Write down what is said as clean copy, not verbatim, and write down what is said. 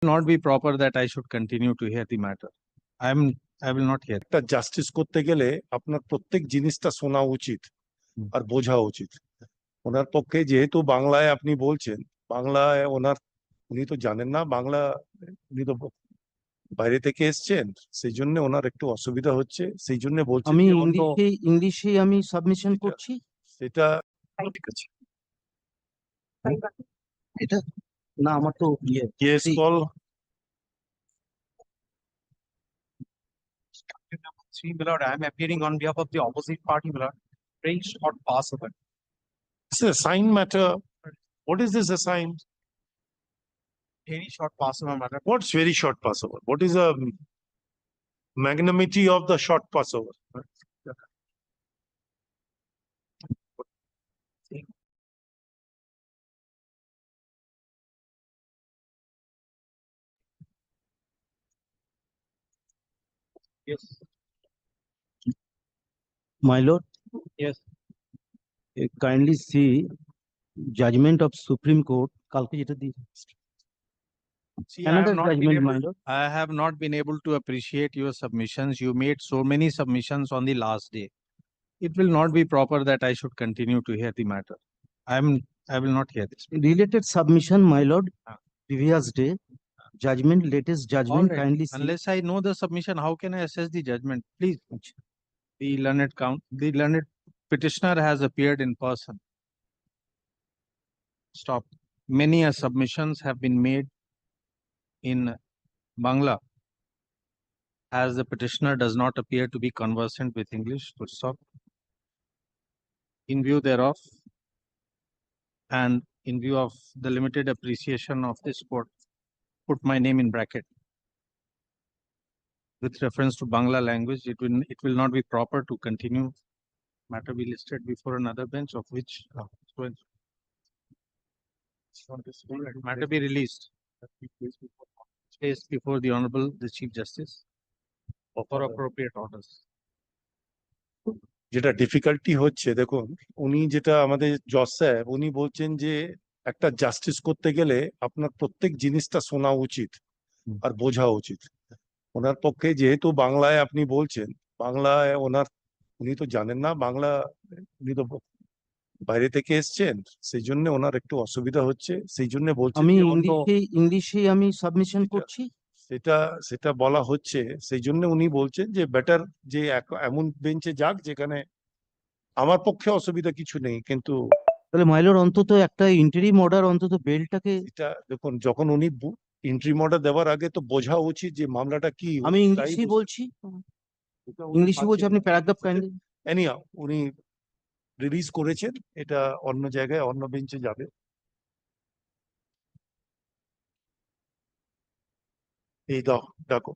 Not be proper that I should continue to hear the matter. I will not hear. একটা justice করতে গেলে আপনার প্রত্যেক জিনিসটা শোনা উচিত আর বোঝা উচিত। ওনার পক্ষে যেহেতু বাংলায় আপনি বলছেন, বাংলায় উনি তো জানেন না বাংলা, উনি তো বাইরে থেকে এসছেন, সেই জন্য ওনার একটু অসুবিধা হচ্ছে, সেই জন্য বলছেন আমি যে অন্য ইংলিশে আমি সাবমিশন এটা- করছি। সেটা ঠিক আছে। এটা না আমার তো case call My lord, I am appearing on behalf of the opposite party, my lord. Very short pass over. It's a sign matter. What is this assigned? Very short pass over, my lord. What's very short passover? What is a magnanimity of the short passover? Yes. My lord, Yes. kindly see judgment of Supreme Court কালকে যেটা দিয়ে See, I another have not been judgment, able, my lord. I have not been able to appreciate your submissions. You made so many submissions on the last day. It will not be proper that I should continue to hear the matter. I will not hear this. Related submission, my lord, Ah. previous day, judgment, latest judgment, Alright, kindly see. unless I know the submission, how can I assess the judgment? Please, the learned petitioner has appeared in person. Stop. Many submissions have been made in Bangla, as the petitioner does not appear to be conversant with English. Full stop. In view thereof, and in view of the limited appreciation of this court, put my name in bracket. With reference to Bangla language, it will not be proper to continue. Matter be listed before another bench, of which matter be released. Placed before the Honorable the Chief Justice for appropriate orders. যেটা difficulty হচ্ছে, দেখুন উনি যেটা আমাদের জজ সাহেব উনি বলছেন যে একটা জাস্টিস করতে গেলে আপনার প্রত্যেক জিনিসটা শোনা উচিত আর বোঝা উচিত। ওনার পক্ষে যেহেতু বাংলায় আপনি বলছেন, বাংলায় উনি তো জানেন না বাংলা, উনি তো বাইরে থেকে এসছেন, সেই জন্য ওনার একটু অসুবিধা হচ্ছে, সেই জন্য বলছেন আমি যে অন্য ইংলিশে আমি সাবমিশন এটা- করছি। সেটা বলা হচ্ছে, সেই জন্য উনি বলছেন যে বেটার যে এমন বেঞ্চে যাক যেখানে আমার পক্ষে অসুবিধা কিছু নেই, কিন্তু তাহলে মাইলর অন্তত একটা ইন্টারিম অর্ডার অন্তত বেলটাকে এটা দেখুন যখন উনি ইন্ট্রিম অর্ডার দেওয়ার আগে তো বোঝা উচিত যে মামলাটা কি। আমি ইংলিশে বলছি, ইংলিশে বলছি, আপনি প্যারাগ্রাফ কাইন্ডলি এনিহাউ উনি রিলিজ করেছেন, এটা অন্য জায়গায় অন্য বেঞ্চে যাবে। এই দাও ডাকো।